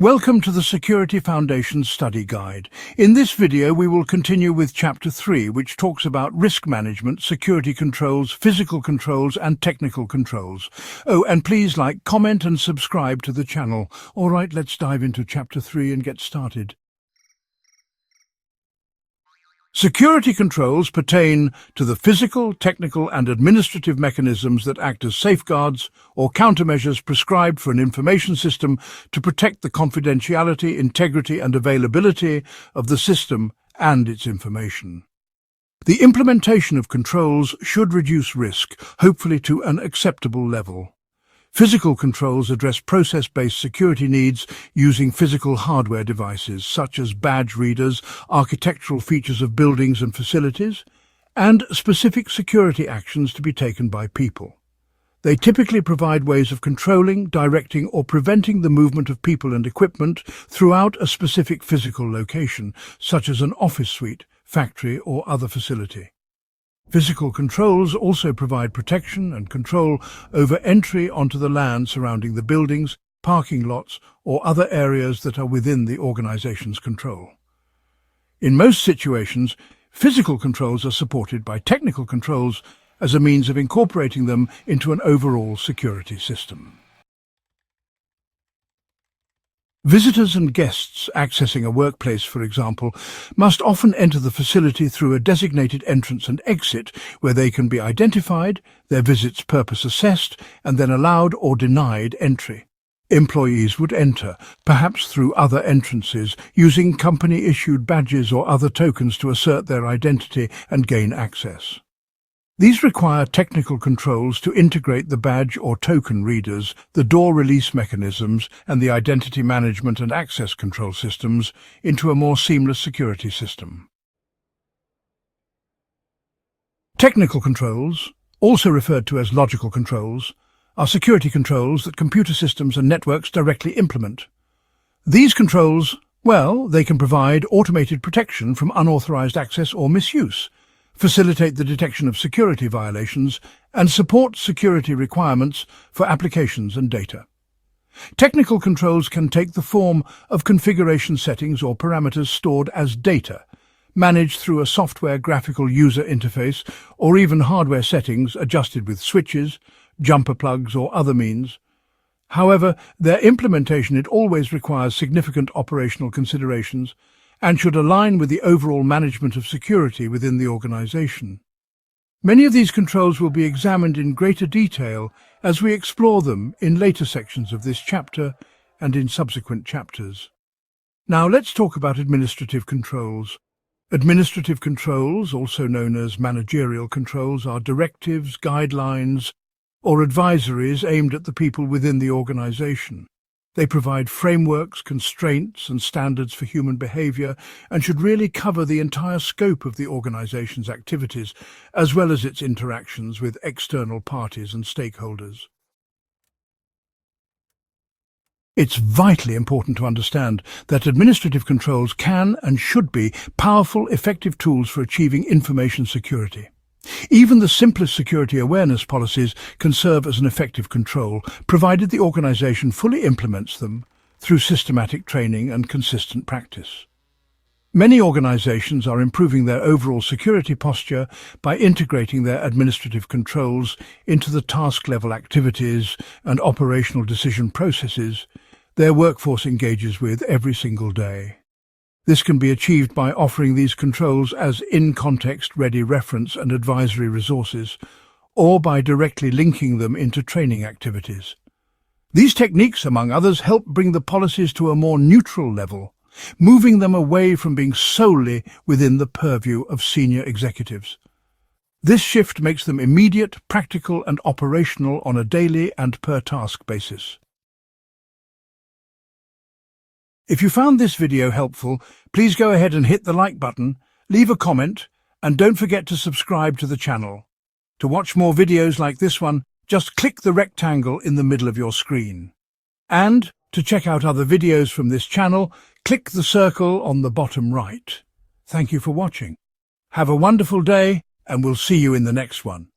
Welcome to the Security Foundation Study Guide. In this video, we will continue with Chapter 3, which talks about risk management, security controls, physical controls, and technical controls. Oh, and please like, comment, and subscribe to the channel. All right, let's dive into Chapter 3 and get started. Security controls pertain to the physical, technical, and administrative mechanisms that act as safeguards or countermeasures prescribed for an information system to protect the confidentiality, integrity, and availability of the system and its information. The implementation of controls should reduce risk, hopefully to an acceptable level. Physical controls address process-based security needs using physical hardware devices, such as badge readers, architectural features of buildings and facilities, and specific security actions to be taken by people. They typically provide ways of controlling, directing, or preventing the movement of people and equipment throughout a specific physical location, such as an office suite, factory, or other facility. Physical controls also provide protection and control over entry onto the land surrounding the buildings, parking lots, or other areas that are within the organization's control. In most situations, physical controls are supported by technical controls as a means of incorporating them into an overall security system. Visitors and guests accessing a workplace, for example, must often enter the facility through a designated entrance and exit where they can be identified, their visit's purpose assessed, and then allowed or denied entry. Employees would enter, perhaps through other entrances, using company-issued badges or other tokens to assert their identity and gain access. These require technical controls to integrate the badge or token readers, the door release mechanisms, and the identity management and access control systems into a more seamless security system. Technical controls, also referred to as logical controls, are security controls that computer systems and networks directly implement. These controls, they can provide automated protection from unauthorized access or misuse, facilitate the detection of security violations, and support security requirements for applications and data. Technical controls can take the form of configuration settings or parameters stored as data, managed through a software graphical user interface, or even hardware settings adjusted with switches, jumper plugs, or other means. However, their implementation always requires significant operational considerations and should align with the overall management of security within the organization. Many of these controls will be examined in greater detail as we explore them in later sections of this chapter and in subsequent chapters. Now let's talk about administrative controls. Administrative controls, also known as managerial controls, are directives, guidelines, or advisories aimed at the people within the organization. They provide frameworks, constraints, and standards for human behavior and should really cover the entire scope of the organization's activities, as well as its interactions with external parties and stakeholders. It's vitally important to understand that administrative controls can and should be powerful, effective tools for achieving information security. Even the simplest security awareness policies can serve as an effective control, provided the organization fully implements them through systematic training and consistent practice. Many organizations are improving their overall security posture by integrating their administrative controls into the task-level activities and operational decision processes their workforce engages with every single day. This can be achieved by offering these controls as in-context ready reference and advisory resources, or by directly linking them into training activities. These techniques, among others, help bring the policies to a more neutral level, moving them away from being solely within the purview of senior executives. This shift makes them immediate, practical, and operational on a daily and per-task basis. If you found this video helpful, please go ahead and hit the like button, leave a comment, and don't forget to subscribe to the channel. To watch more videos like this one, just click the rectangle in the middle of your screen. And to check out other videos from this channel, click the circle on the bottom right. Thank you for watching. Have a wonderful day, and we'll see you in the next one.